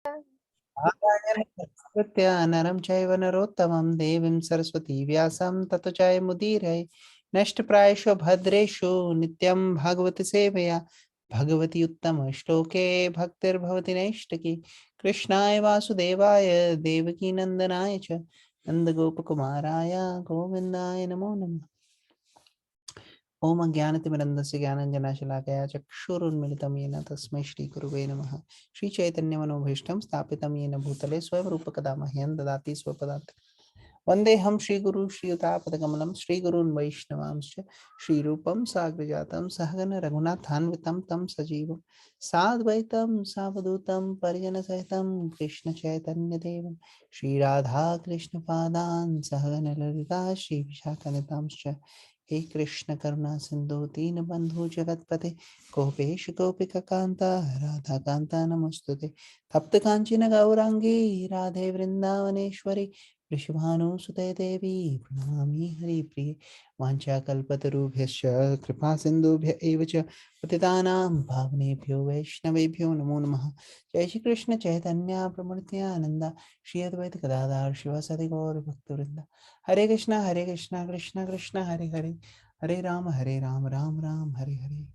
नारायणं नरं चैव नरोत्तमं देवीं सरस्वती व्यासं ततो जयमुदीरये नष्टप्रायेषु भद्रेषु नित्यं भागवत सेवया भगवती उत्तमश्लोके भक्तिर्भवति नैष्टिकी कृष्णाय वासुदेवाय देवकीनन्दनाय च नन्दगोपकुमाराय गोविन्दाय नमो नमः। ओम अज्ञानतिमिरन्दस्य ज्ञानञ्जनशलाकया चक्षुरुन्मिलितं येन तस्मै श्रीगुरुवे नमः। श्रीचैतन्यमनोभीष्टं स्थापितं येन भूतले स्वयं रूपकदा मह्यं ददाति स्वपदान्त वन्देऽहं श्रीगुरु श्रीयुतापदकमलं श्रीगुरून् वैष्णवांश्च श्रीरूपं साग्रजातं सहगण रघुनाथान्वितं तं सजीवं साद्वैतं सावधूतं परिजनसहितं कृष्णचैतन्यदेवं श्रीराधा कृष्णपादान् सहगण ललिता श्रीविशाखानितांश्च हे कृष्ण करुणा सिंधु दीनबंधु जगतपते गोपेश गोपिका कांता राधा कांता नमस्तुते तप्त कांचन गौरांगी राधे वृंदावनेश्वरी वृषभानुसुते देवी प्रणमामि हरिप्रिये वाञ्छाकल्पतरुभ्यश्च कृपा सिन्धुभ्य एव च पतितानां पावनेभ्यो वैष्णवेभ्यो नमो नमः। जय श्री कृष्ण चैतन्य प्रभु नित्यानंद श्री अद्वैत गदाधर शिवासादि गौर भक्तवृंद हरे कृष्णा कृष्णा कृष्णा हरे हरे हरे राम राम राम हरे हरे।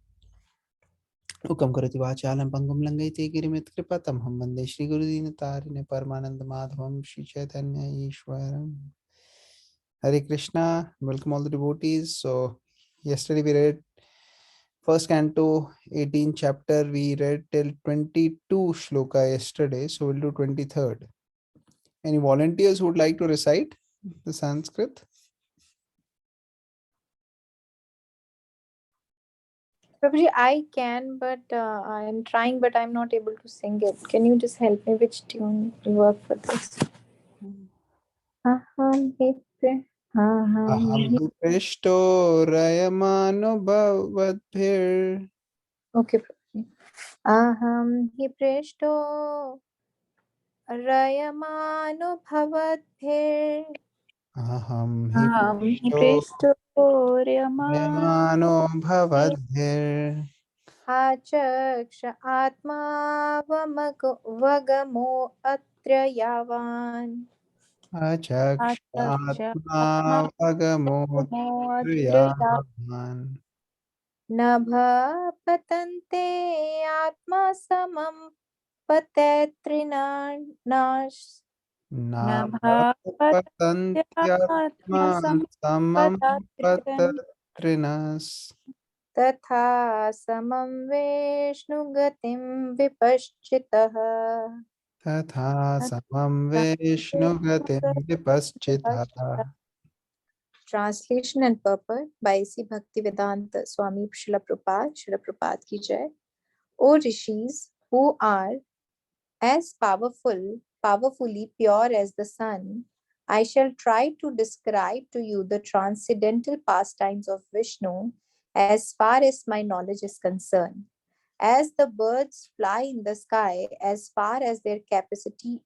हुकम करोति वाचालं पंगुं लंघयते गिरिमित कृपातमहं वन्दे श्रीगुरुदीनतारिणे परमानंद माधवं Shri Chaitanya ईश्वरम्। Hare Krishna, welcome all the devotees. So yesterday we read first canto 18th chapter. We read till 22 shloka yesterday, so we'll do 23rd. Any volunteers who would like to recite the Sanskrit? Prabhuji, I can, but I'm trying, but I'm not able to sing it. Can you just help me? Which tune will work for this? Aham hite, Aham aham. hi prishto rayamanubhavadbhir. Okay, Prabhuji. Aham hi preshto rayamaनुभवद्भिः. Aham hi Aham prishto rayamanubhavadbhir. आचक्ष आत्मा वगमो अत्र यावान् चक्षात्मावगमोऽत्र्यावान् नभ पतन्ते आत्मा समं पतैत्रिनाश नाभपतन्त्यात्मा समं पतत्रिणस् तथा समं वेष्णुगतिं विपश्चितः तथा समं विष्णुगतिं विपश्चितः। Translation and purport by C. Bhaktivedanta Swami Srila Prabhupada ki jai. O rishis who are as powerfully pure as the sun, I shall try to describe to you the transcendental pastimes of Vishnu as far as my knowledge is concerned. As the birds fly in the sky as far as their capacity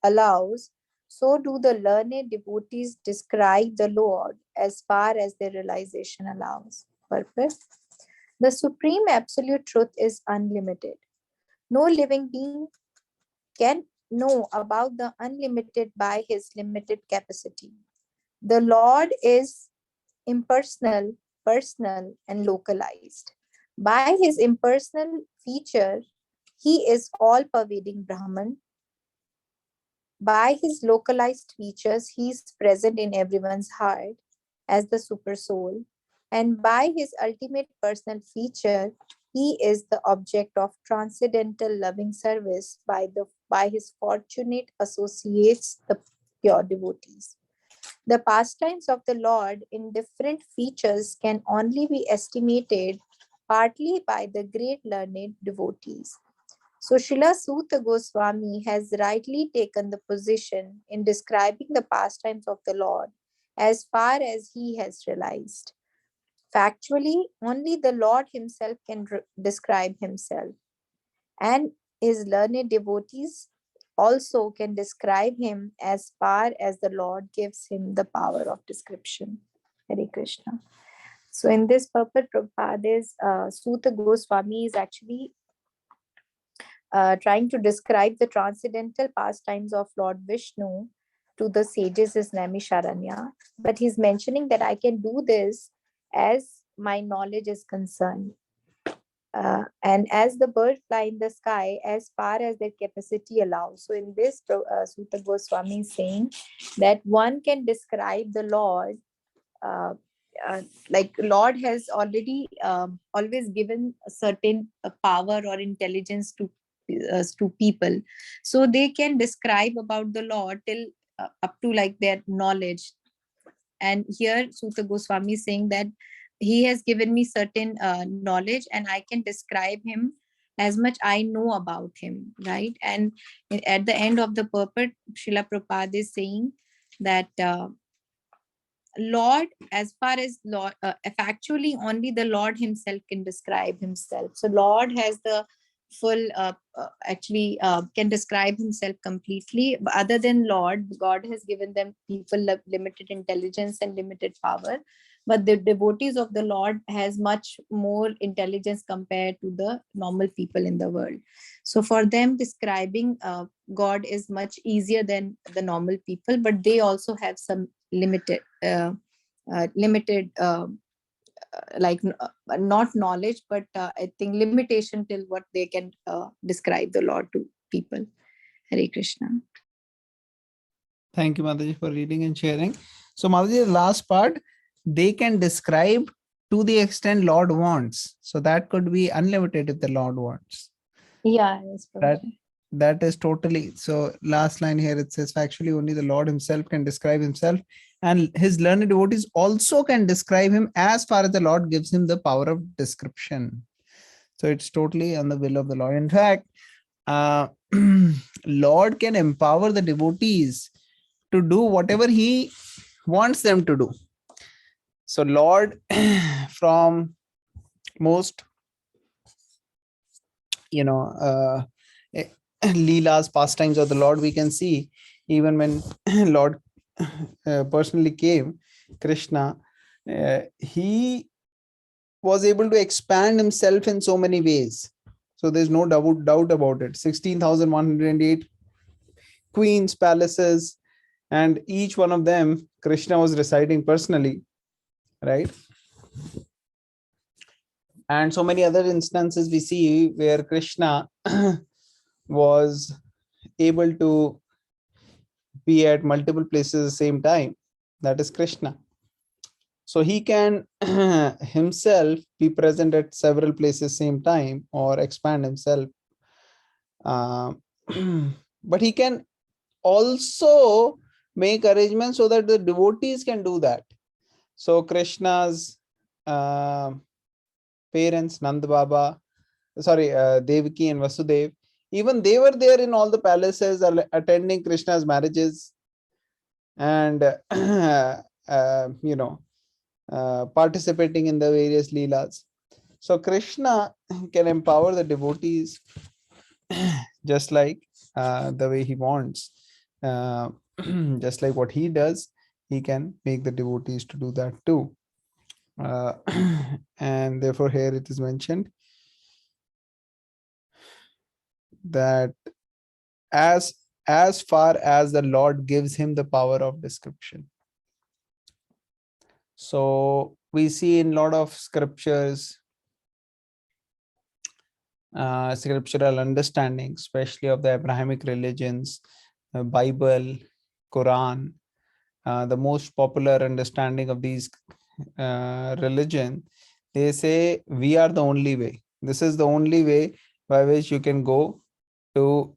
allows, so do the learned devotees describe the Lord as far as their realization allows. Purpose. The supreme absolute truth is unlimited. No living being can know about the unlimited by his limited capacity. The Lord is impersonal, personal, and localized. By his impersonal feature, he is all pervading Brahman. By his localized features, he is present in everyone's heart as the super soul. And by his ultimate personal feature, he is the object of transcendental loving service by his fortunate associates, the pure devotees. The pastimes of the Lord in different features can only be estimated partly by the great learned devotees. So Srila Sutta Goswami has rightly taken the position in describing the pastimes of the Lord as far as he has realized. Factually, only the Lord himself can describe himself, and his learned devotees also can describe him as far as the Lord gives him the power of description. Hare Krishna. So in this purport, Prabhupada's Sutta Goswami is actually trying to describe the transcendental pastimes of Lord Vishnu to the sages is Naimisharanya. But he's mentioning that I can do this as my knowledge is concerned. And as the bird fly in the sky as far as their capacity allows. So in this, Sutta Goswami is saying that one can describe the Lord, uh, like Lord has already always given a certain power or intelligence to people, so they can describe about the Lord till up to like their knowledge. And here Sutta Goswami is saying that he has given me certain knowledge and I can describe him as much I know about him, right? And at the end of the purport, Srila Prabhupada is saying that Lord, as far as Lord, factually only the Lord himself can describe himself. So Lord has the full, actually can describe himself completely. But other than Lord, God has given them people limited intelligence and limited power. But the devotees of the Lord has much more intelligence compared to the normal people in the world. So for them, describing God is much easier than the normal people, but they also have some limited like not knowledge, but I think limitation till what they can describe the Lord to people. Hare Krishna. Thank you, Mataji, for reading and sharing. So, Mataji, the last part, they can describe to the extent Lord wants. So that could be unlimited if the Lord wants. Yeah, yes, that is totally. So last line here, it says factually only the Lord himself can describe himself, and his learned devotees also can describe him as far as the Lord gives him the power of description. So it's totally on the will of the Lord. In fact, Lord can empower the devotees to do whatever he wants them to do. So Lord, from most, Leela's pastimes of the Lord, we can see even when Lord personally came, Krishna, he was able to expand himself in so many ways. So there's no doubt about it. 16,108 queens, palaces, and each one of them, Krishna was residing personally, right? And so many other instances we see where Krishna was able to be at multiple places at the same time. That is Krishna. So he can himself be present at several places same time or expand himself. But he can also make arrangements so that the devotees can do that. So Krishna's parents, Nanda Baba, Devaki and Vasudev, even they were there in all the palaces attending Krishna's marriages and participating in the various leelas. So Krishna can empower the devotees just like the way he wants, just like what he does. He can make the devotees to do that too. And therefore here it is mentioned that as far as the Lord gives him the power of description. So we see in a lot of scriptures, scriptural understanding, especially of the Abrahamic religions, Bible, Quran, the most popular understanding of these religion, they say we are the only way. This is the only way by which you can go to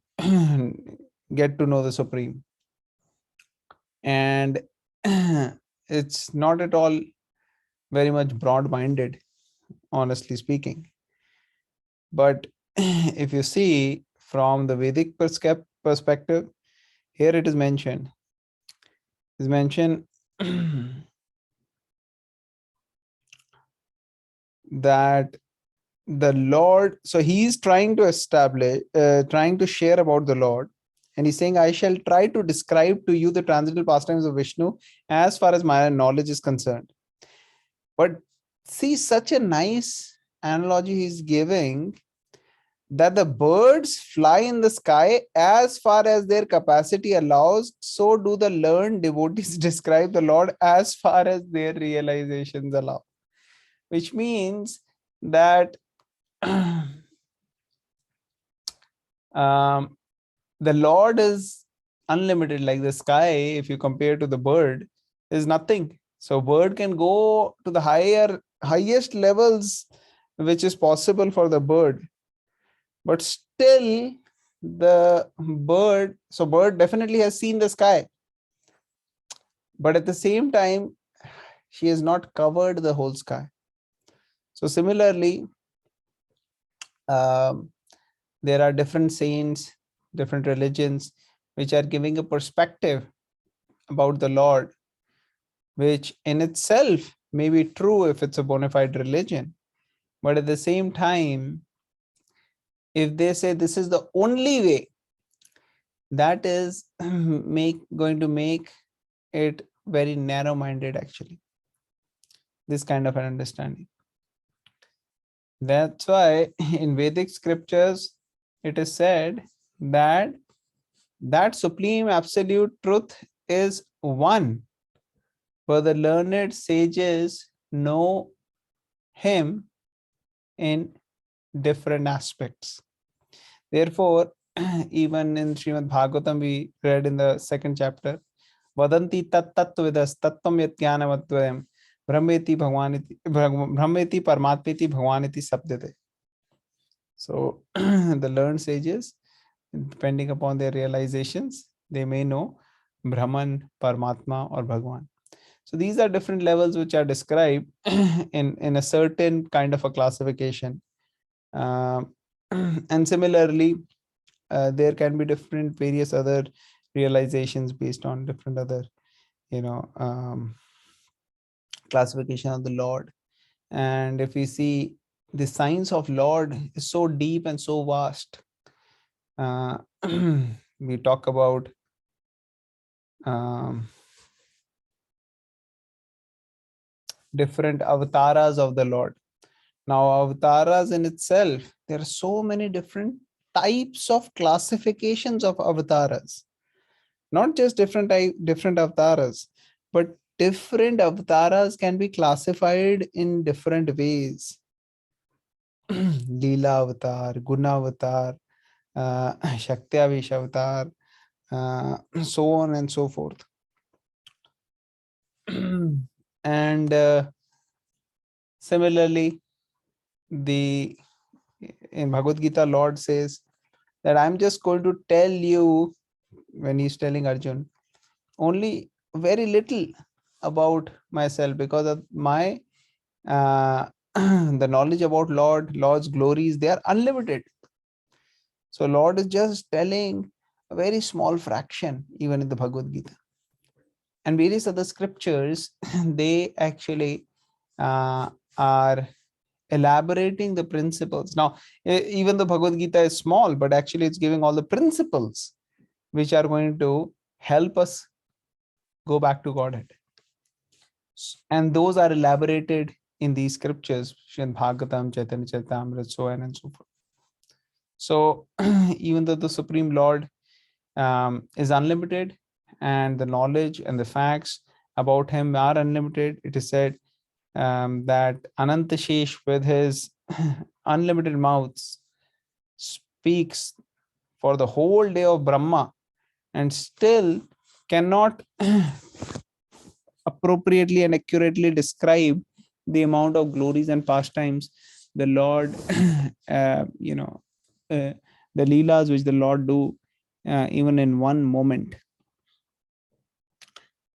get to know the Supreme. And it's not at all very much broad-minded, honestly speaking. But if you see from the Vedic perspective, here it is mentioned. Is mentioned that the Lord, so he's trying to establish, trying to share about the Lord. And he's saying, I shall try to describe to you the transcendental pastimes of Vishnu as far as my knowledge is concerned. But see, such a nice analogy he's giving that the birds fly in the sky as far as their capacity allows, so do the learned devotees describe the Lord as far as their realizations allow. Which means that the Lord is unlimited, like the sky, if you compare to the bird, is nothing. So bird can go to the highest levels which is possible for the bird, but still the bird definitely has seen the sky, but at the same time she has not covered the whole sky. So similarly, there are different saints, different religions which are giving a perspective about the Lord, which in itself may be true if it's a bona fide religion, but at the same time, if they say this is the only way, that is going to make it very narrow-minded, actually, this kind of an understanding. That's why in Vedic scriptures it is said that supreme absolute truth is one, but the learned sages know him in different aspects. Therefore, even in Srimad Bhagavatam, we read in the second chapter, Vadanti tat tattvadas tattam yat jnanavattvayam brahmeti parmatmeti bhagwaniti sabdate. So the learned sages, depending upon their realizations, they may know Brahman, Paramatma, or Bhagwan. So these are different levels which are described in a certain kind of a classification. And similarly, there can be different various other realizations based on different other, classification of the Lord. And if we see, the science of Lord is so deep and so vast. We talk about different avatars of the Lord. Now, avatars in itself, there are so many different types of classifications of avatars. Not just different avatars, but different avatars can be classified in different ways. Leela avatar, Guna avatar, Shakti avatar, so on and so forth. And similarly, in Bhagavad Gita, Lord says that I'm just going to tell you, when he's telling Arjun, only very little about myself, because of my the knowledge about Lord's glories, they are unlimited. So Lord is just telling a very small fraction, even in the Bhagavad Gita. And various other scriptures, they actually are elaborating the principles. Now, even the Bhagavad Gita is small, but actually it's giving all the principles which are going to help us go back to Godhead. And those are elaborated in these scriptures, Srimad Bhagavatam, Chaitanya Charitamrita, so on and so forth. So even though the Supreme Lord is unlimited, and the knowledge and the facts about him are unlimited, it is said that Anantashesh, with his unlimited mouths, speaks for the whole day of Brahma and still cannot appropriately and accurately describe the amount of glories and pastimes the Lord, the leelas which the Lord do, even in one moment.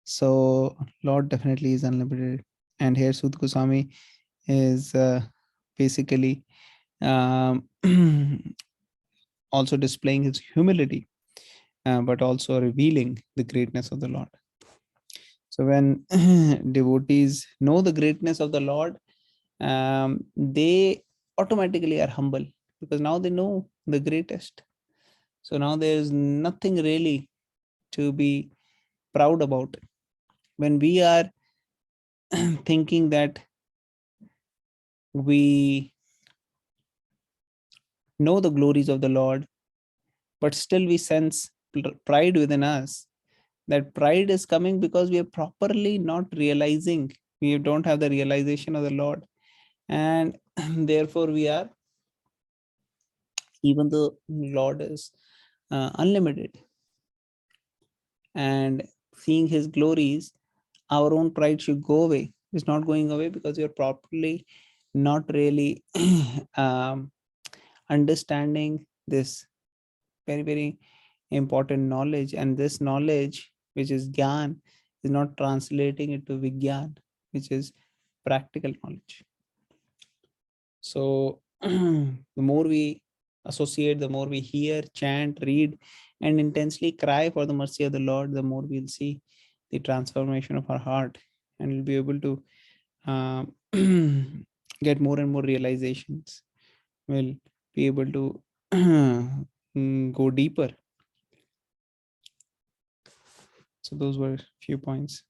So Lord definitely is unlimited. And here Sut Goswami is basically also displaying his humility, but also revealing the greatness of the Lord. So when devotees know the greatness of the Lord, they automatically are humble, because now they know the greatest. So now there is nothing really to be proud about. When we are thinking that we know the glories of the Lord, but still we sense pride within us. That pride is coming because we are properly not realizing, we don't have the realization of the Lord, and therefore we are, even though Lord is unlimited and seeing his glories, our own pride should go away. It's not going away because you're properly not really understanding this very, very important knowledge. And this knowledge, which is Gyan, is not translating it to Vigyan, which is practical knowledge. So the more we associate, the more we hear, chant, read, and intensely cry for the mercy of the Lord, the more we'll see the transformation of our heart, and we'll be able to get more and more realizations. We'll be able to go deeper. So those were a few points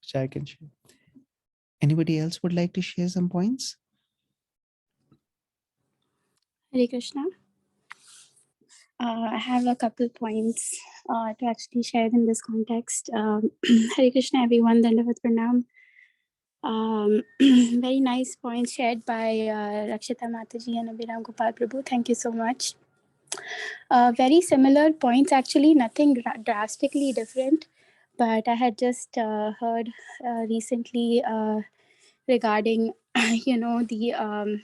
which I can share. Anybody else would like to share some points? Hare Krishna. I have a couple points to actually share in this context. Hare Krishna, everyone. Dandavat Pranam. Very nice points shared by Rakshita Mataji and Abhiram Gopal Prabhu. Thank you so much. Very similar points, actually, nothing drastically different. But I had just heard recently regarding, the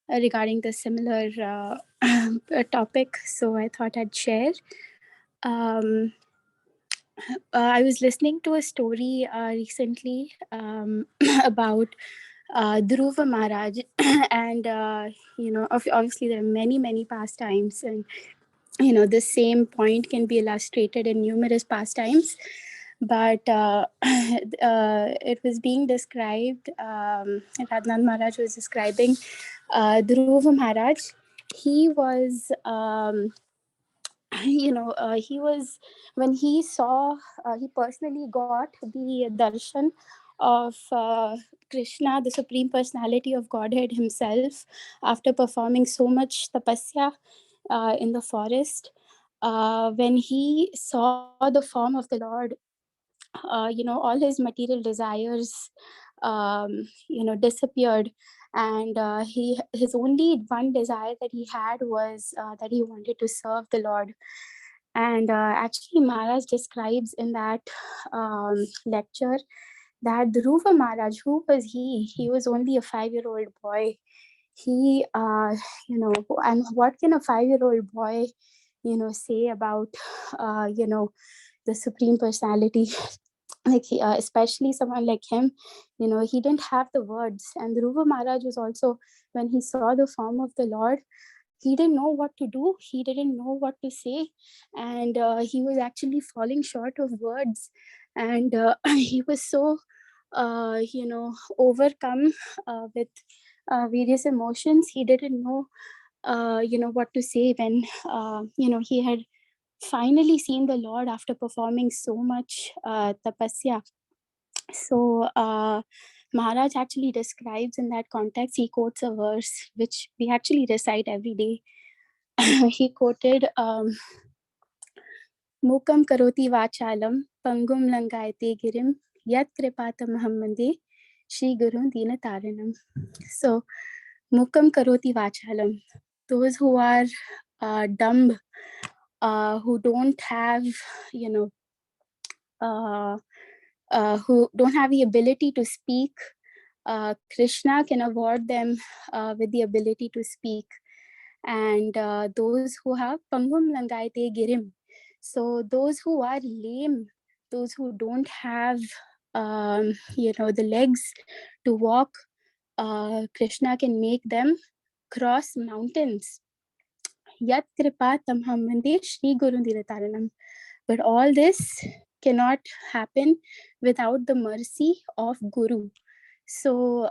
regarding the similar topic. So I thought I'd share. I was listening to a story recently about Dhruva Maharaj, and obviously there are many pastimes, and the same point can be illustrated in numerous pastimes. But it was being described. Radhanand Maharaj was describing Dhruva Maharaj. He was. He was, when he saw, he personally got the darshan of Krishna, the Supreme Personality of Godhead himself, after performing so much tapasya in the forest. When he saw the form of the Lord, all his material desires, disappeared. And his only one desire that he had was that he wanted to serve the Lord. And actually, Maharaj describes in that lecture that Dhruva Maharaj, who was he? He was only a 5-year-old boy. He, and what can a 5-year-old boy, say about, the Supreme Personality? Like especially someone like him, he didn't have the words. And Dhruva Maharaj was also, when he saw the form of the Lord, he didn't know what to do, he didn't know what to say, and he was actually falling short of words. And he was so overcome with various emotions. He didn't know what to say when he had finally seen the Lord after performing so much tapasya. So Maharaj actually describes in that context, he quotes a verse which we actually recite every day. He quoted, Mukam karoti vachalam, pangum langayate girim, yat kripatam hammande, Shri Guru Dina Taranam. So, Mukam karoti vachalam, those who are dumb, who don't have, who don't have the ability to speak, Krishna can award them with the ability to speak. And those who have pangum langayate girim, so those who are lame, those who don't have the legs to walk, Krishna can make them cross mountains. Yat kripa tam hammande Shri Guru Dirataranam. But all this cannot happen without the mercy of Guru. So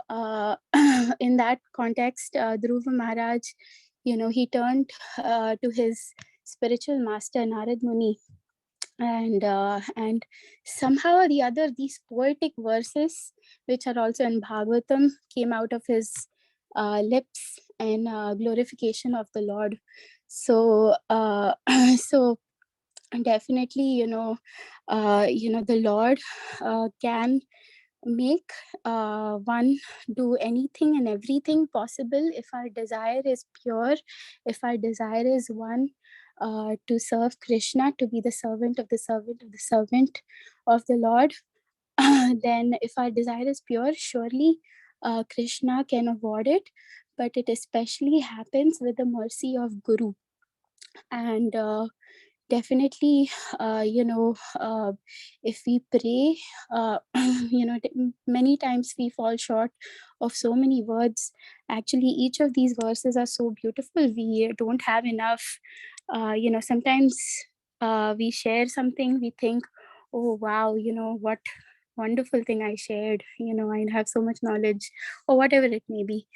in that context, Dhruva Maharaj, he turned to his spiritual master, Narad Muni, and somehow or the other, these poetic verses, which are also in Bhagavatam, came out of his lips in glorification of the Lord. So so definitely, the Lord can make one do anything and everything possible if our desire is pure, if our desire is one, to serve Krishna, to be the servant of the servant of the servant of the Lord. Then if our desire is pure, surely Krishna can award it, but it especially happens with the mercy of Guru. And definitely, if we pray, many times we fall short of so many words. Actually, each of these verses are so beautiful. We don't have enough. Sometimes we share something, we think, oh wow, what wonderful thing I shared. I have so much knowledge, or whatever it may be.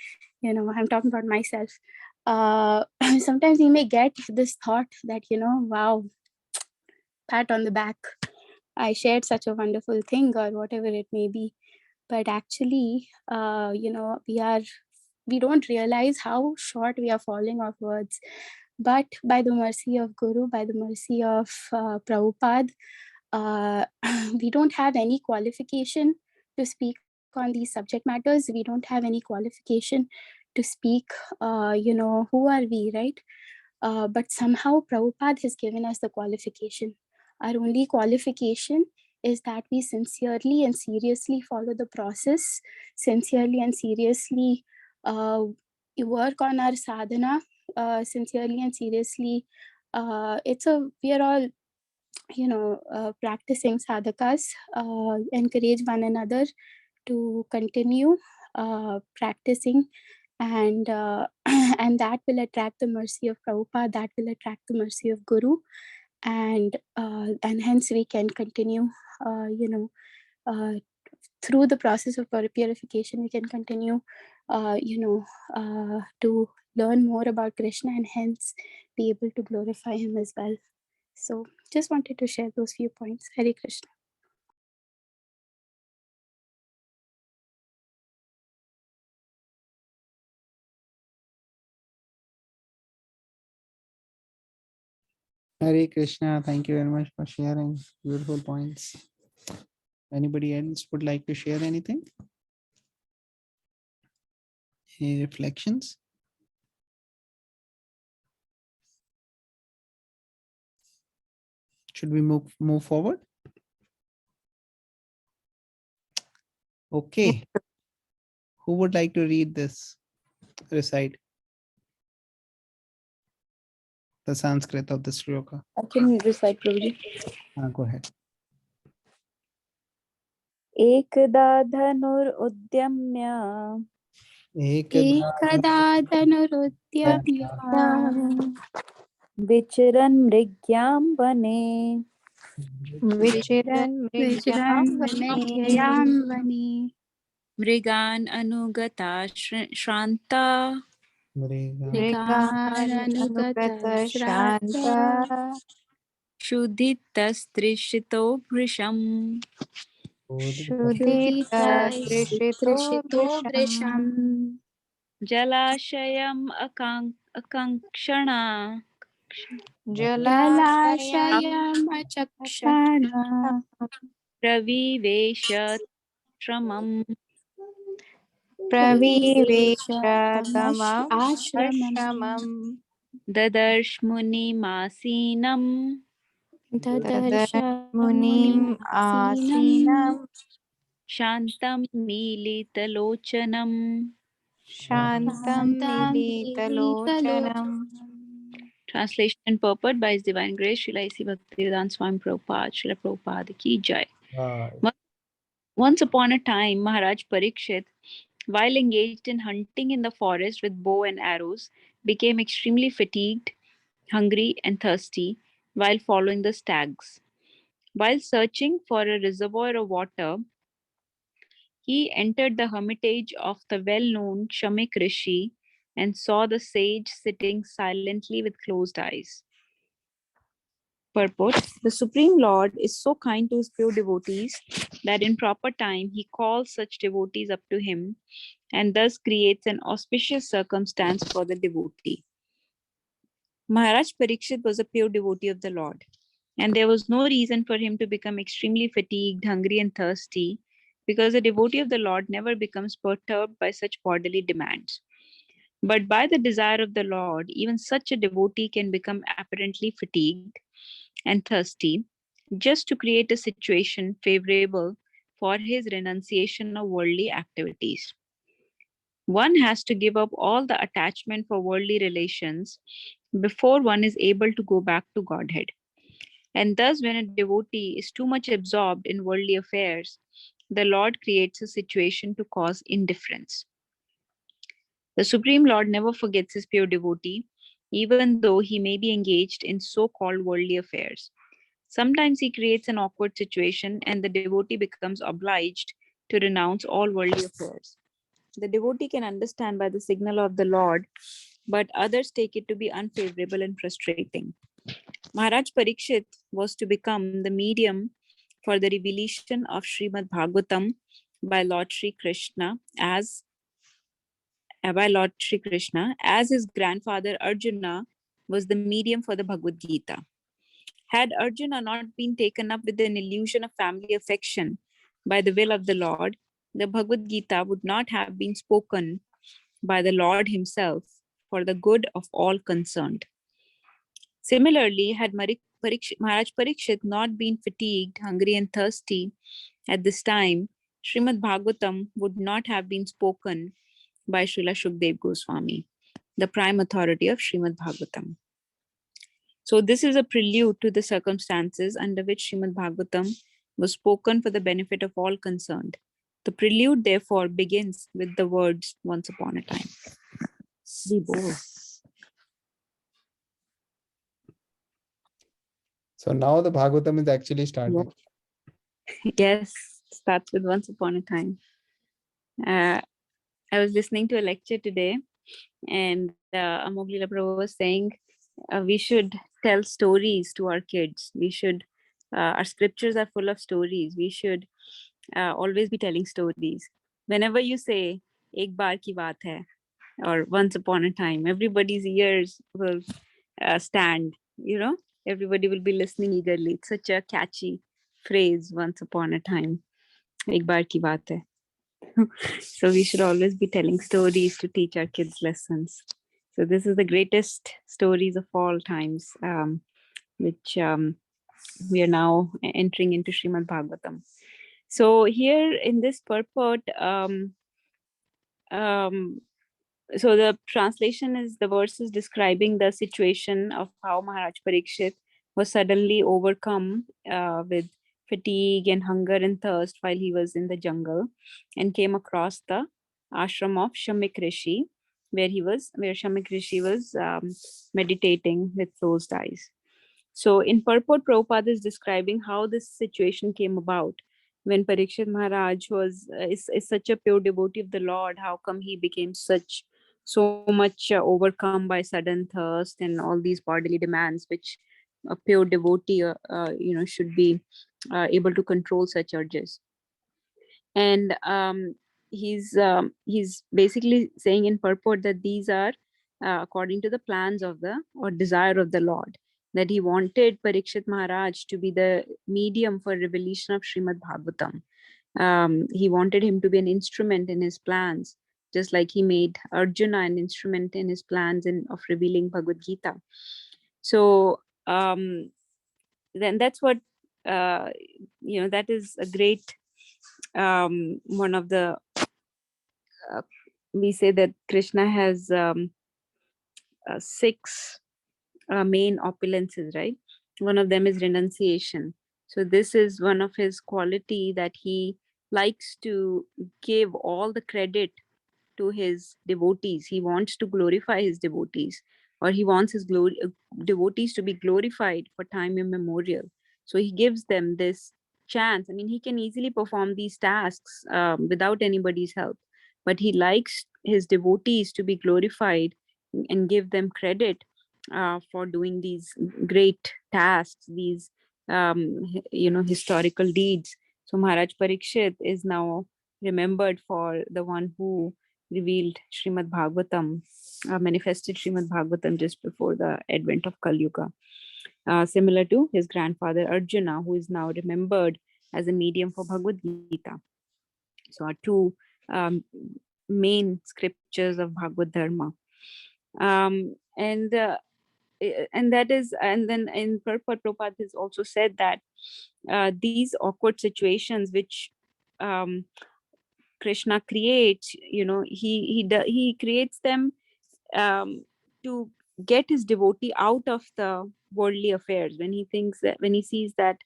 I'm talking about myself. Sometimes you may get this thought that, wow, pat on the back, I shared such a wonderful thing, or whatever it may be. But actually, we don't realize how short we are falling of words. But by the mercy of Guru, by the mercy of Prabhupada, we don't have any qualification to speak on these subject matters. We don't have any qualification to speak, who are we, right? But somehow Prabhupada has given us the qualification. Our only qualification is that we sincerely and seriously follow the process, sincerely and seriously work on our sadhana, sincerely and seriously. We are all, practicing sadhakas, encourage one another to continue practicing, and and that will attract the mercy of Prabhupada, that will attract the mercy of Guru, and hence we can continue, through the process of purification, we can continue, to learn more about Krishna, and hence be able to glorify him as well. So just wanted to share those few points. Hare Krishna. Hare Krishna. Thank you very much for sharing beautiful points. Anybody else would like to share anything? Any reflections? Should we move forward? Okay. Who would like to read this? Recite the Sanskrit of the shloka. I can recite, Prabhuji. Go ahead. एकदा धनुरुद्यम्य एकदा धनुरुद्यम्य विचरन् मृग्यां वने विचरन् विचरन् मृग्यां वने मृगान् अनुगता श्रान्ता मृगाननुगतः शान्ता क्षुधितस्तृषितो भृशम् क्षुधितस्तृषितो वृषम् जलाशयम् अकाङ्क्षणा जलाशयमचक्षण प्रविवेश प्रविवेश आश्रमम् ददर्श मुनिमासीनम् ददर्श मुनिम् आसीनं शान्तं मीलितलोचनम् शान्तं मिलितलोचनम्. Translation and purport by His Divine Grace Srila A.C. Bhaktivedanta Swami Prabhupada, Srila Prabhupada Ki Jai. Once upon a time, Maharaj Parikshit, while engaged in hunting in the forest with bow and arrows, became extremely fatigued, hungry, and thirsty while following the stags. While searching for a reservoir of water, he entered the hermitage of the well-known Shamik Rishi and saw the sage sitting silently with closed eyes. Purport: the Supreme Lord is so kind to his pure devotees that in proper time he calls such devotees up to him and thus creates an auspicious circumstance for the devotee. Maharaj Parikshit was a pure devotee of the Lord, and there was no reason for him to become extremely fatigued, hungry, and thirsty, because a devotee of the Lord never becomes perturbed by such bodily demands. But by the desire of the Lord, even such a devotee can become apparently fatigued and thirsty, just to create a situation favorable for his renunciation of worldly activities. One has to give up all the attachment for worldly relations before one is able to go back to Godhead. And thus, when a devotee is too much absorbed in worldly affairs, the Lord creates a situation to cause indifference. The Supreme Lord never forgets his pure devotee, even though he may be engaged in so-called worldly affairs. Sometimes he creates an awkward situation and the devotee becomes obliged to renounce all worldly affairs. The devotee can understand by the signal of the Lord, but others take it to be unfavorable and frustrating. Maharaj Parikshit was to become the medium for the revelation of Srimad Bhagavatam by Lord Sri Krishna as his grandfather Arjuna was the medium for the Bhagavad Gita. Had Arjuna not been taken up with an illusion of family affection by the will of the Lord, the Bhagavad Gita would not have been spoken by the Lord himself for the good of all concerned. Similarly, had Maharaj Parikshit not been fatigued, hungry, and thirsty at this time, Srimad Bhagavatam would not have been spoken by Srila Shukdev Goswami, the prime authority of Srimad Bhagavatam. So this is a prelude to the circumstances under which Srimad Bhagavatam was spoken for the benefit of all concerned. The prelude, therefore, begins with the words, once upon a time. So now the Bhagavatam is actually starting. Yes, starts with once upon a time. I was listening to a lecture today, and Amog Leela Prabhu was saying we should tell stories to our kids. We should, our scriptures are full of stories. We should always be telling stories. Whenever you say, Ek baar ki baat hai, or once upon a time, everybody's ears will stand, everybody will be listening eagerly. It's such a catchy phrase, once upon a time. Ek baar ki baat hai. So we should always be telling stories to teach our kids lessons. So this is the greatest stories of all times, which we are now entering into Srimad Bhagavatam. So here in this purport, so the translation is, the verse is describing the situation of how Maharaj Parikshit was suddenly overcome with fatigue and hunger and thirst while he was in the jungle, and came across the ashram of Shamik Rishi, where Shamik Rishi was meditating with closed eyes. So in purport, Prabhupada is describing how this situation came about. When Parikshit Maharaj is such a pure devotee of the Lord, how come he became so much overcome by sudden thirst and all these bodily demands, which a pure devotee should be able to control such urges. And he's basically saying in purport that these are according to the plans of or desire of the Lord, that he wanted Parikshit Maharaj to be the medium for revelation of Srimad Bhagavatam. He wanted him to be an instrument in his plans, just like he made Arjuna an instrument in his plans of revealing Bhagavad Gita. So then that's what, that is a great, one of the, we say that Krishna has 6 main opulences, right? One of them is renunciation. So this is one of his quality, that he likes to give all the credit to his devotees. He wants to glorify his devotees, or he wants his devotees to be glorified for time immemorial. So he gives them this chance. I mean, he can easily perform these tasks without anybody's help, but he likes his devotees to be glorified and give them credit for doing these great tasks, these historical deeds. So Maharaj Parikshit is now remembered for the one who revealed Srimad Bhagavatam, manifested Srimad Bhagavatam just before the advent of Kali Yuga. Similar to his grandfather Arjuna, who is now remembered as a medium for Bhagavad Gita. So our two main scriptures of Bhagavad Dharma. And that is, and then in Prabhupada has also said that these awkward situations which Krishna creates, he creates them to get his devotee out of the worldly affairs. When he sees that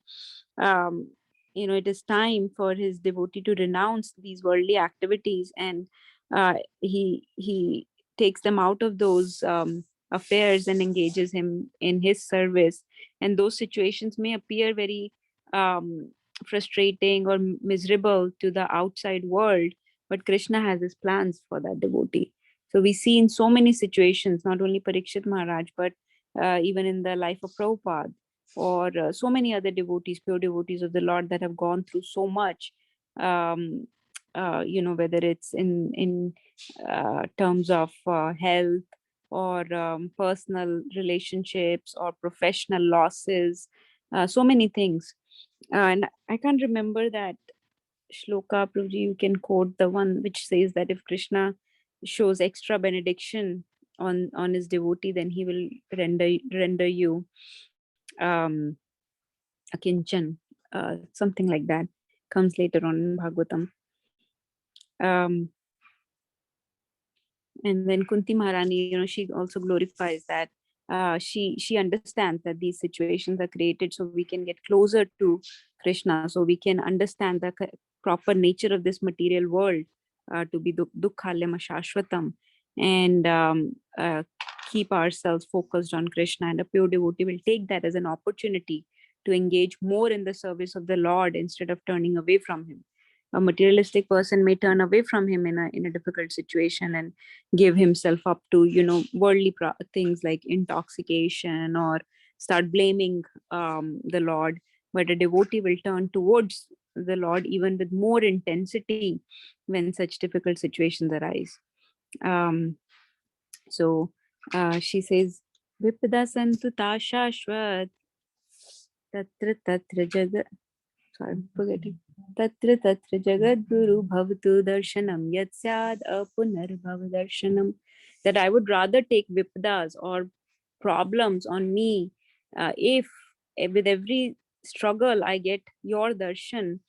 it is time for his devotee to renounce these worldly activities, and he takes them out of those affairs and engages him in his service. And those situations may appear very frustrating or miserable to the outside world, but Krishna has his plans for that devotee. So we see in so many situations, not only Parikshit Maharaj, but even in the life of Prabhupada, or so many other devotees, pure devotees of the Lord, that have gone through so much, whether it's in terms of health, or personal relationships, or professional losses, so many things. And I can't remember that shloka, Prabhuji, you can quote the one which says that if Krishna shows extra benediction on his devotee, then he will render you a kinchan, something like that. Comes later on in Bhagavatam. And then Kunti Maharani, she also glorifies that she understands that these situations are created so we can get closer to Krishna, so we can understand the proper nature of this material world, to be dukkhalyam shashvatam, and keep ourselves focused on Krishna. And a pure devotee will take that as an opportunity to engage more in the service of the Lord instead of turning away from him. A materialistic person may turn away from him in a difficult situation and give himself up to worldly things like intoxication, or start blaming the Lord. But a devotee will turn towards the Lord even with more intensity when such difficult situations arise. So she says, Vipada santu ta shashvat tatra tatra jagat, sorry, I'm forgetting. Tatra tatra jagat guru bhavatu darshanam yat syad apunarbhav darshanam. That I would rather take vipadas or problems on me, if with every struggle I get your darshan,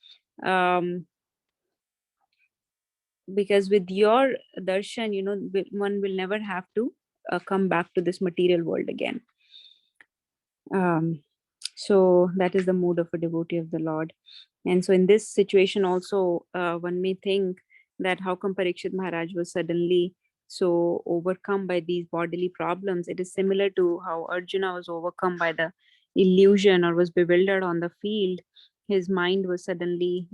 because with your darshan, one will never have to come back to this material world again. So that is the mood of a devotee of the Lord. And so in this situation also, one may think that how come Parikshit Maharaj was suddenly so overcome by these bodily problems. It is similar to how Arjuna was overcome by the illusion, or was bewildered on the field. His mind was suddenly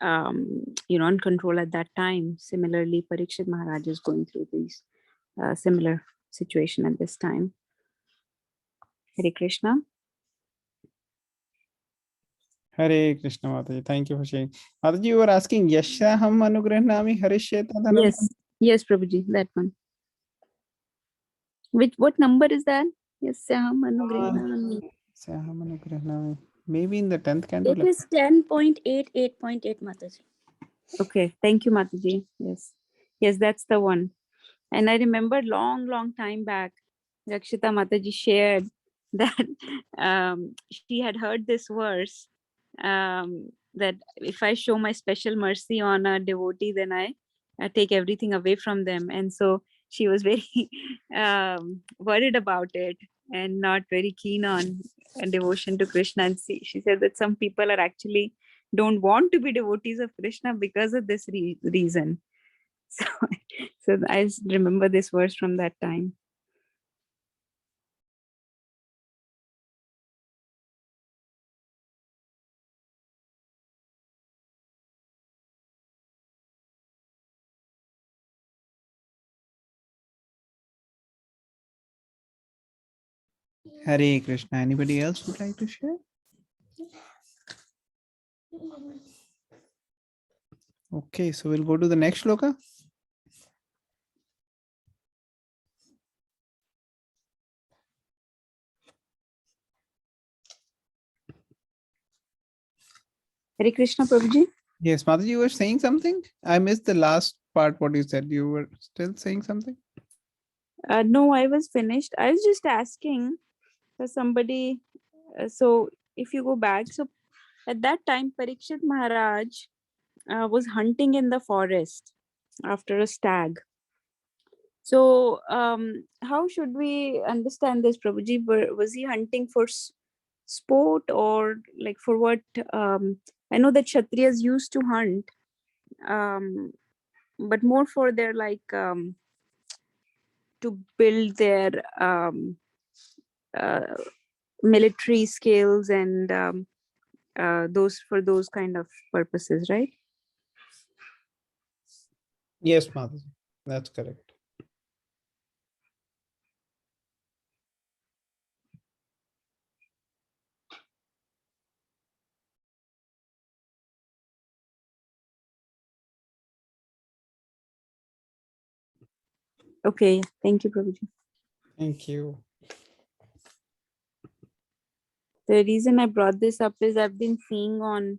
uncontrolled at that time. Similarly, Parikshit Maharaj is going through these similar situation at this time. Hare Krishna. Hare Krishna Mataji. Thank you for sharing. Mataji, you were asking Yashaham Anugrahnami Harishyeta Dhanam. Yes, Prabhuji, that one. What number is that? Yasyaham Anugrahnami. Yashaham Anugrahnami. Maybe in the 10th canto. It is 10.8.8.8, Mataji. Okay, thank you, Mataji. Yes, that's the one. And I remember long time back, Rakshita Mataji shared that she had heard this verse, that if I show my special mercy on a devotee, then I take everything away from them. And so she was very worried about it, and not very keen on devotion to Krishna. And she said that some people are actually don't want to be devotees of Krishna because of this reason. So I remember this verse from that time. Hare Krishna. Anybody else would like to share? Okay, so we'll go to the next shloka. Hare Krishna, Prabhuji. Yes, Mataji, you were saying something? I missed the last part, what you said. You were still saying something? No, I was finished. I was just asking for somebody. So if you go back, so at that time, Parikshit Maharaj was hunting in the forest after a stag. So how should we understand this, Prabhuji? Was he hunting for sport or like for what? I know that Kshatriyas used to hunt, but more for their to build their uh, military skills and those kind of purposes, right? Yes, Mataji. That's correct. Okay, thank you, Prabhuji. Thank you. The reason I brought this up is I've been seeing on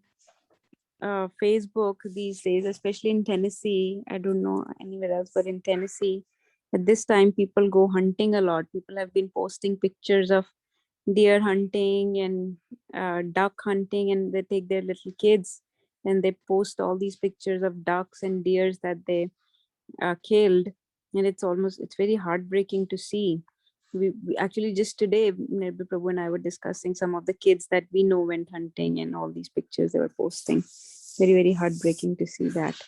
Facebook these days, especially in Tennessee. I don't know anywhere else, but in Tennessee, at this time, people go hunting a lot. People have been posting pictures of deer hunting and duck hunting, and they take their little kids and they post all these pictures of ducks and deers that they killed, and it's very heartbreaking to see. We actually just today, Nirbhay Prabhu and I were discussing some of the kids that we know went hunting and all these pictures they were posting. Very, very heartbreaking to see that.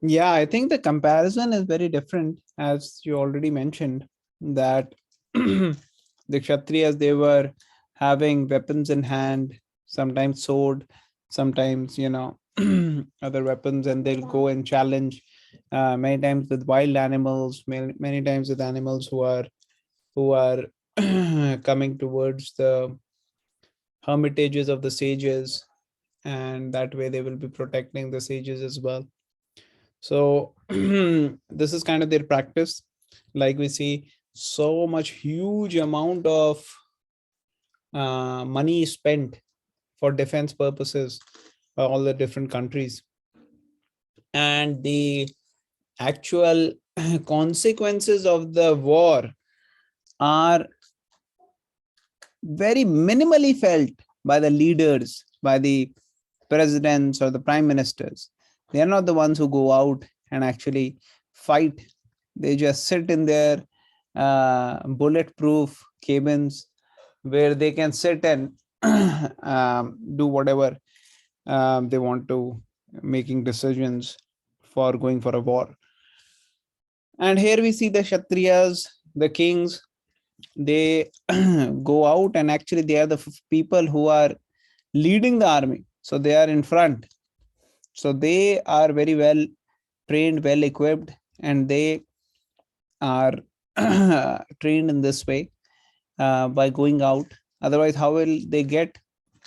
Yeah, I think the comparison is very different, as you already mentioned, that the Kshatriyas, they were having weapons in hand, sometimes sword, sometimes, other weapons, and they'll go and challenge many times with wild animals, many times with animals who are coming towards the hermitages of the sages, and that way they will be protecting the sages as well. So this is kind of their practice. Like we see so much huge amount of money spent for defense purposes by all the different countries, and the actual consequences of the war are very minimally felt by the leaders, by the presidents or the prime ministers. They are not the ones who go out and actually fight. They just sit in their bulletproof cabins where they can sit and do whatever they want to, making decisions for going for a war. And here we see the Kshatriyas, the kings, they go out, and actually they are the people who are leading the army. So they are in front. So they are very well trained, well equipped, and they are trained in this way by going out. Otherwise, how will they get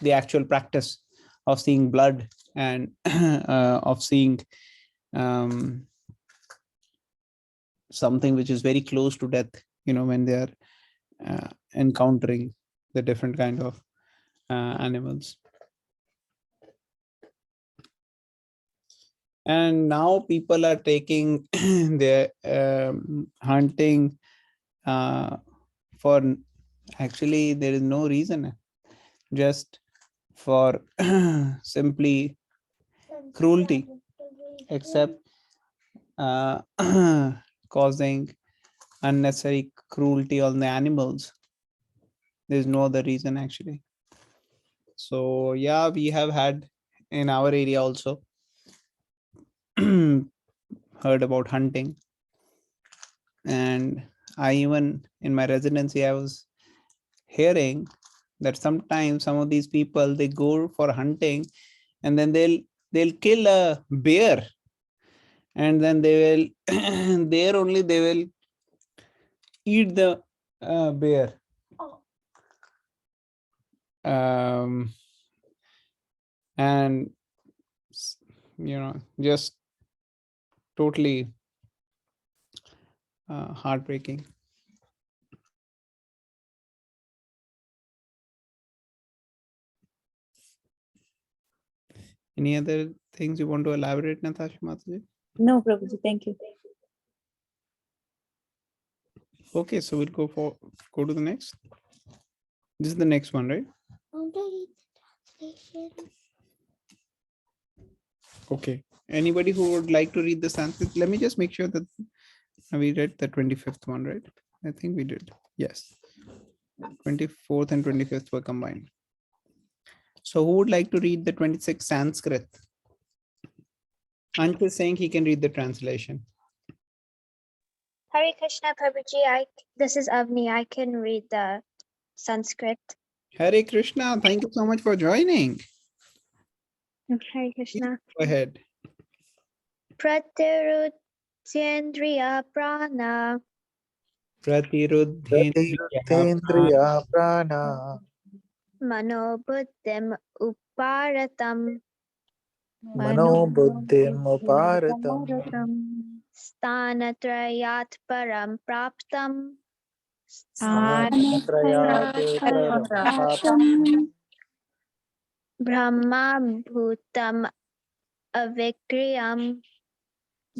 the actual practice of seeing blood and of seeing something which is very close to death, when they are encountering the different kind of animals. And now people are taking their hunting for, actually there is no reason, just for simply cruelty, except causing unnecessary cruelty on the animals. There's no other reason actually. So yeah, we have had in our area also heard about hunting, and I even in my residency I was hearing that sometimes some of these people, they go for hunting and then they'll kill a bear, and then they will there only they will eat the bear. And just totally heartbreaking. Any other things you want to elaborate, Natasha Mataji? No, Prabhuji, thank you. Okay, so we'll go to the next. This is the next one, right? Okay. Anybody who would like to read the Sanskrit? Let me just make sure that we read the 25th one, right? I think we did. Yes. 24th and 25th were combined. So who would like to read the 26th Sanskrit? Ansh is saying he can read the translation. Hare Krishna Prabhuji, this is Avni. I can read the Sanskrit. Hare Krishna, thank you so much for joining. Hare Krishna. Go ahead. Pratirutyendriya prana Pratiruddhendriya prana manobuddhim uparatam manobuddhim uparatam stanatrayat param praptam stanatrayat param praptam brahma bhutam avikriyam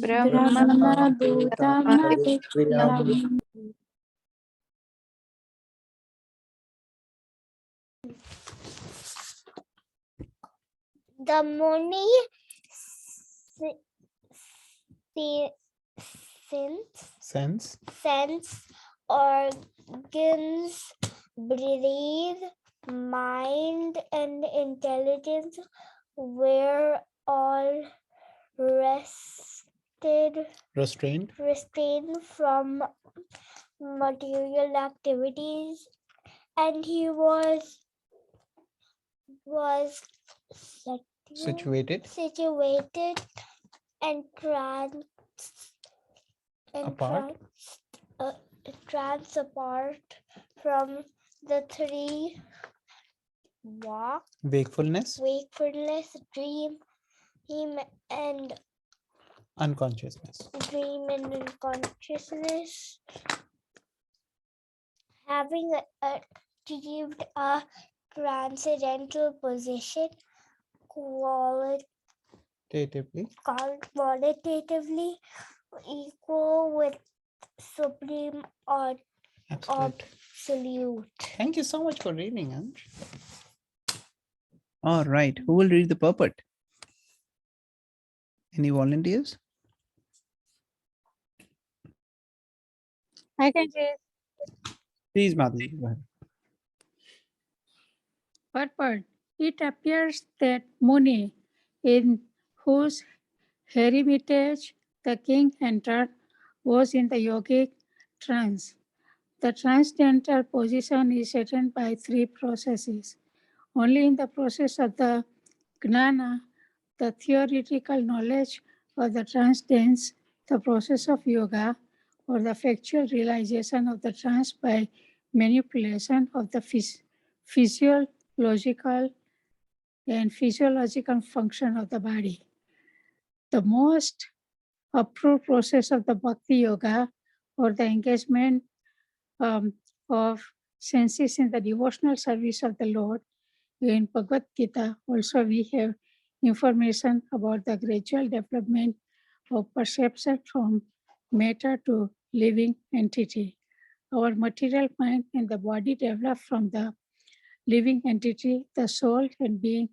brahmabhutam avikriyam. The Muni sense organs, breathe, mind, and intelligence were all restrained from material activities, and he was situated and trans apart from the three: wakefulness, dream, and unconsciousness. Having achieved a transcendental position qualitatively equal with supreme or absolute. Thank you so much for reading, Ansh. All right, who will read the purport? Any volunteers? I can read. Please, Madhu, go ahead. Purport. It appears that Muni, in whose hermitage the king entered, was in the yogic trance. The transcendental position is attained by three processes. Only in the process of the gnana, the theoretical knowledge of the transcendence, the process of yoga, or the factual realization of the trance by manipulation of the physiological function of the body. The most approved process of the Bhakti Yoga, or the engagement of senses in the devotional service of the Lord. In Bhagavad Gita, also we have information about the gradual development of perception from matter to living entity. Our material mind and the body develop from the living entity, the soul, and being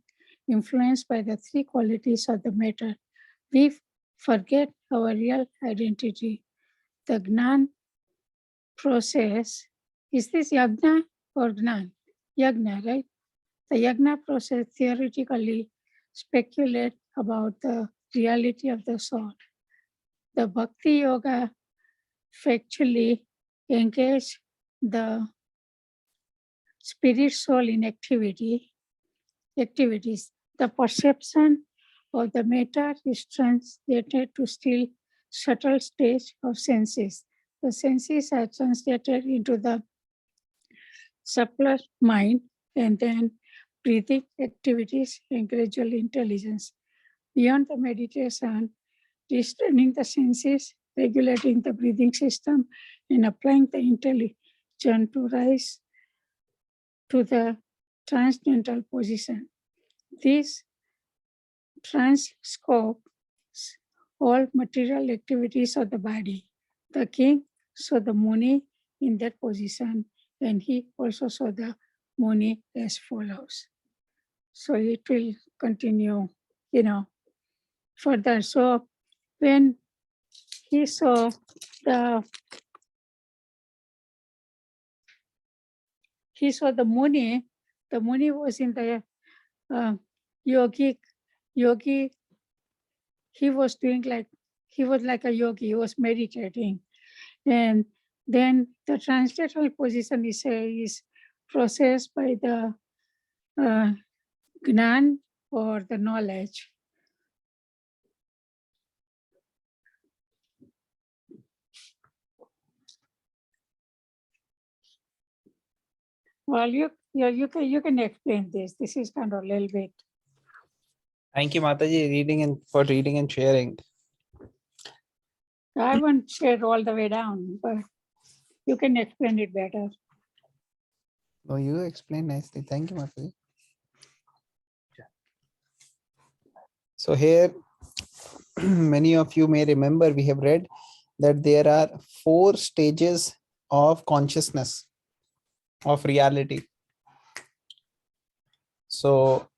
influenced by the three qualities of the matter. We forget our real identity. The Gnan process, is this Yagna or Gnan? Yagna, right? The Yagna process theoretically speculates about the reality of the soul. The Bhakti Yoga factually engage the spirit soul in activities. The perception of the matter is translated to still subtle stage of senses. The senses are translated into the subtler mind, and then breathing activities and gradual intelligence. Beyond the meditation, restraining the senses, regulating the breathing system, and applying the intelligence to rise to the transcendental position. This transcopes all material activities of the body. The king saw the Muni in that position, and he also saw the Muni as follows. So it will continue, further. So when he saw the Muni was in the yogi. He was like a yogi. He was meditating, and then the transcendental position is processed by the Gnan or the knowledge. Well, you can explain this. This is kind of a little bit. Thank you, Mataji, for reading and sharing. I haven't shared all the way down, but you can explain it better. Oh, you explained nicely. Thank you, Mataji. So here, many of you may remember we have read that there are 4 stages of consciousness, of reality. So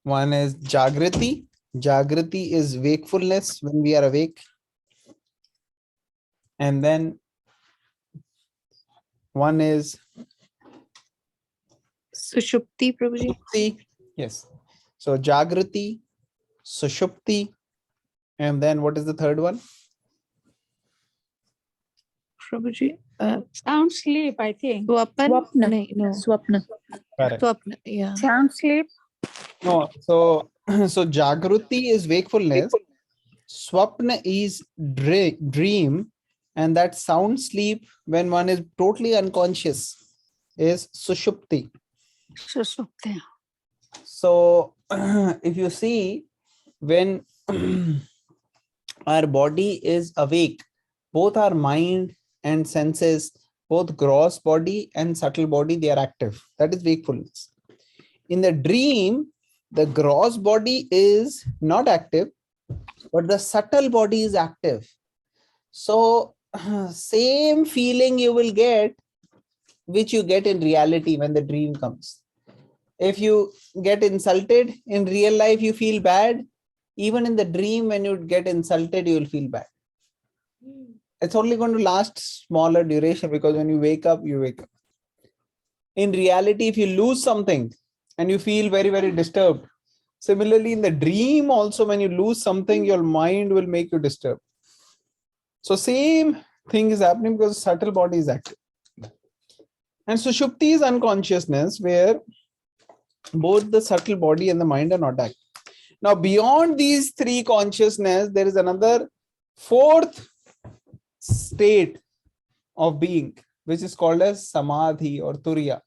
one is Jagriti. Jagriti is wakefulness, when we are awake. And then one is Sushupti, Prabhuji. Yes. So Jagriti, Sushupti, and then what is the third one? Prabhuji. Sound sleep, I think. Swapna. No. Swapna. Correct. Swapna, yeah. Sound sleep. No, so Jagruti is wakefulness, Swapna is dream, and that sound sleep when one is totally unconscious is Sushupti. Sushupti. So if you see, when our body is awake, both our mind and senses, both gross body and subtle body, they are active. That is wakefulness. In the dream, the gross body is not active, but the subtle body is active. So same feeling you will get, which you get in reality when the dream comes. If you get insulted in real life, you feel bad. Even in the dream, when you get insulted, you will feel bad. It's only going to last smaller duration, because when you wake up, you wake up. In reality, if you lose something and you feel very, very disturbed, similarly in the dream also, when you lose something, your mind will make you disturbed. So same thing is happening because subtle body is active. And Sushupti is unconsciousness, where both the subtle body and the mind are not active. Now, beyond these 3 consciousness, there is another 4th state of being, which is called as Samadhi or Turiya,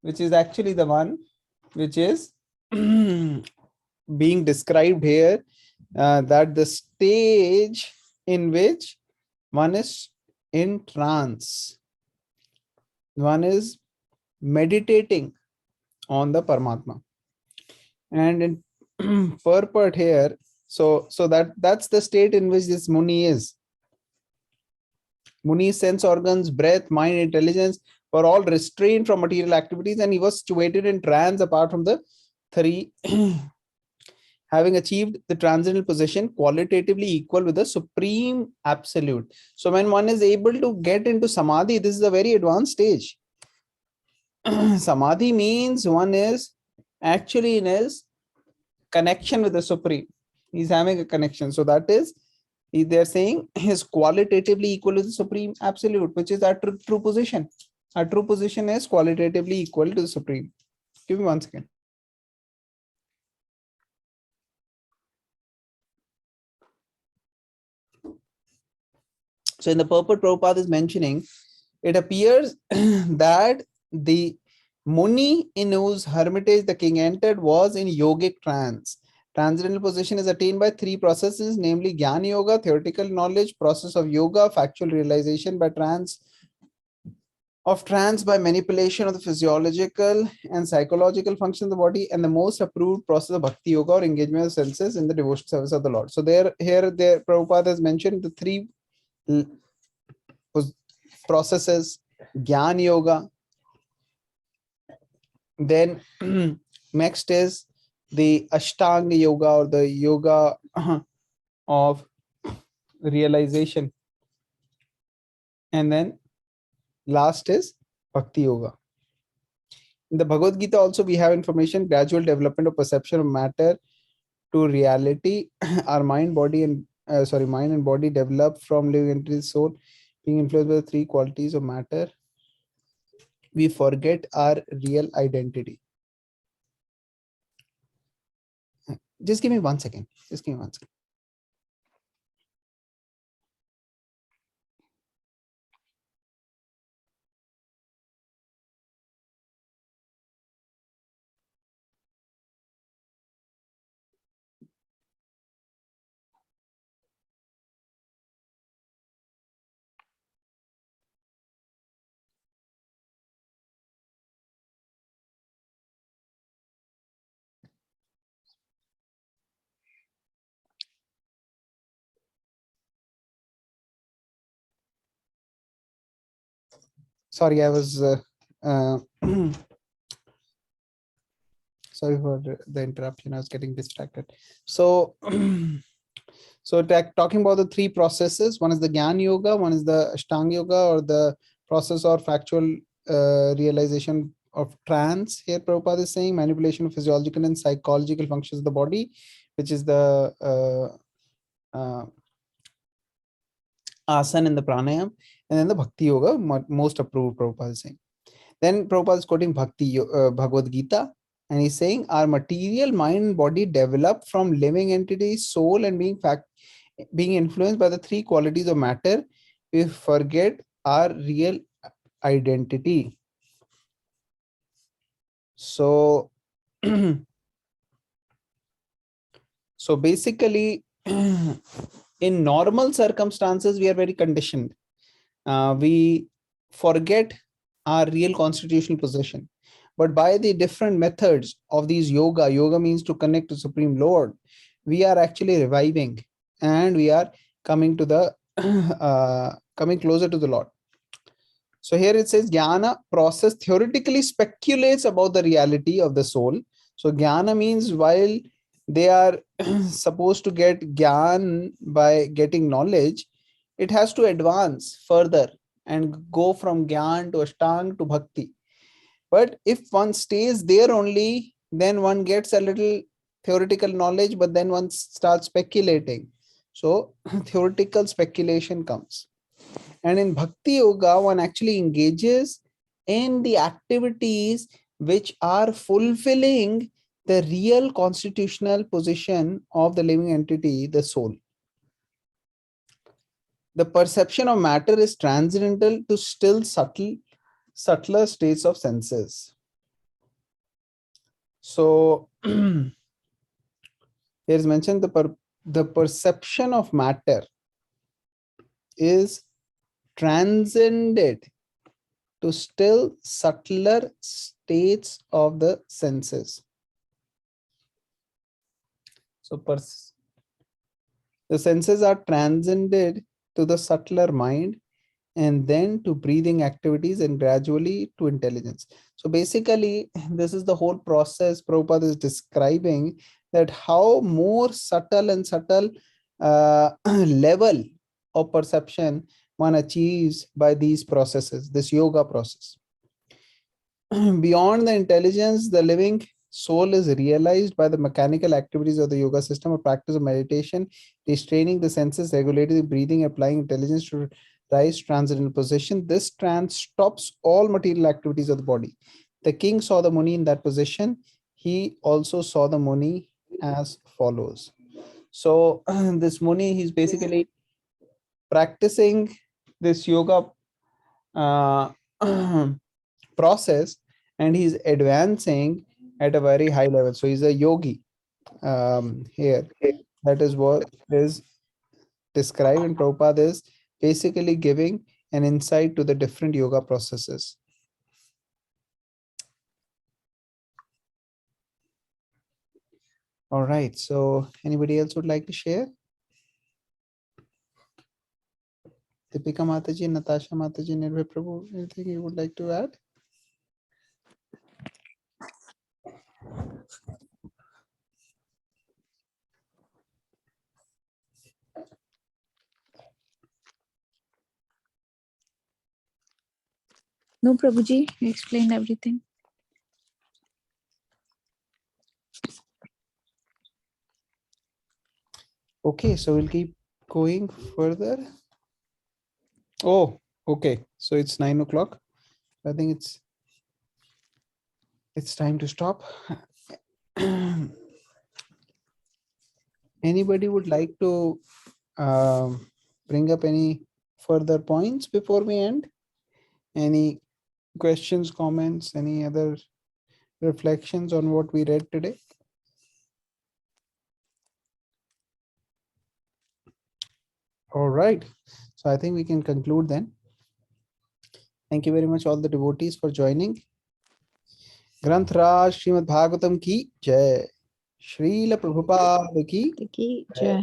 which is actually the one which is being described here, that the stage in which one is in trance, one is meditating on the Paramatma. And in purport here, so that's the state in which this Muni is. Muni's sense organs, breath, mind, intelligence were all restrained from material activities, and he was situated in trance apart from the 3, having achieved the transcendental position qualitatively equal with the supreme absolute. So when one is able to get into Samadhi, this is a very advanced stage. Samadhi means one is actually in his connection with the Supreme. He's having a connection. So that is, they're saying, is qualitatively equal to the Supreme Absolute, which is our true position. Our true position is qualitatively equal to the Supreme. Give me 1 second. So in the purport Prabhupada is mentioning, it appears that the Muni in whose hermitage the king entered was in yogic trance. Transcendental position is attained by three processes, namely Jnana Yoga, theoretical knowledge, process of yoga, factual realization by trance by manipulation of the physiological and psychological functions of the body, and the most approved process of Bhakti Yoga or engagement of senses in the devotional service of the Lord. So there Prabhupada has mentioned the three processes: Jnana Yoga, then next is the Ashtanga Yoga or the yoga of realization, and then last is Bhakti Yoga. In the Bhagavad Gita also we have information: gradual development of perception of matter to reality. Our mind and body develop from living entity soul, being influenced by the three qualities of matter. We forget our real identity. Just give me 1 second. Sorry, I was sorry for the interruption. I was getting distracted. So, talking about the three processes: one is the Jnana Yoga, one is the Ashtanga Yoga, or the process or factual realization of trance. Here, Prabhupada is saying manipulation of physiological and psychological functions of the body, which is the asana and the pranayam, and then the Bhakti Yoga, most approved, Prabhupada is saying. Then Prabhupada is quoting Bhagavad Gita, and he's saying our material mind and body develop from living entities, soul, and being influenced by the three qualities of matter. We forget our real identity. So, so basically, in normal circumstances, we are very conditioned. We forget our real constitutional position. But by the different methods of these yoga means to connect to Supreme Lord, we are actually reviving and we are coming to the coming closer to the Lord. So here it says Jnana process theoretically speculates about the reality of the soul. So Jnana means while they are supposed to get Jnana by getting knowledge, it has to advance further and go from Jnana to Ashtanga to Bhakti. But if one stays there only, then one gets a little theoretical knowledge, but then one starts speculating. So theoretical speculation comes. And in Bhakti Yoga, one actually engages in the activities which are fulfilling the real constitutional position of the living entity, the soul. The perception of matter is transcendental to still subtler states of senses. So here is mentioned the perception of matter is transcended to still subtler states of the senses. So the senses are transcended to the subtler mind, and then to breathing activities, and gradually to intelligence. So basically, this is the whole process Prabhupada is describing, that how more subtle and subtle level of perception one achieves by these processes, this yoga process. Beyond the intelligence, the living soul is realized by the mechanical activities of the yoga system, a practice of meditation, restraining the senses, regulating the breathing, applying intelligence to rise transcendental position. This trance stops all material activities of the body. The king saw the Muni in that position. He also saw the Muni as follows. So this Muni, he's basically practicing this yoga process, and he's advancing at a very high level. So he's a yogi here. That is what is described, and Prabhupada is basically giving an insight to the different yoga processes. All right, so anybody else would like to share? Deepika Mataji, Natasha Mataji, Nirbhay Prabhu, anything you would like to add? No, Prabhuji, you explained everything. Okay, so we'll keep going further. Oh, okay. So it's 9 o'clock. I think it's time to stop. Anybody would like to bring up any further points before we end? Any questions, comments, any other reflections on what we read today? All right. So I think we can conclude then. Thank you very much, all the devotees, for joining. Granth Raj Srimad Bhagavatam ki jai. Srila Prabhupada ki Jai.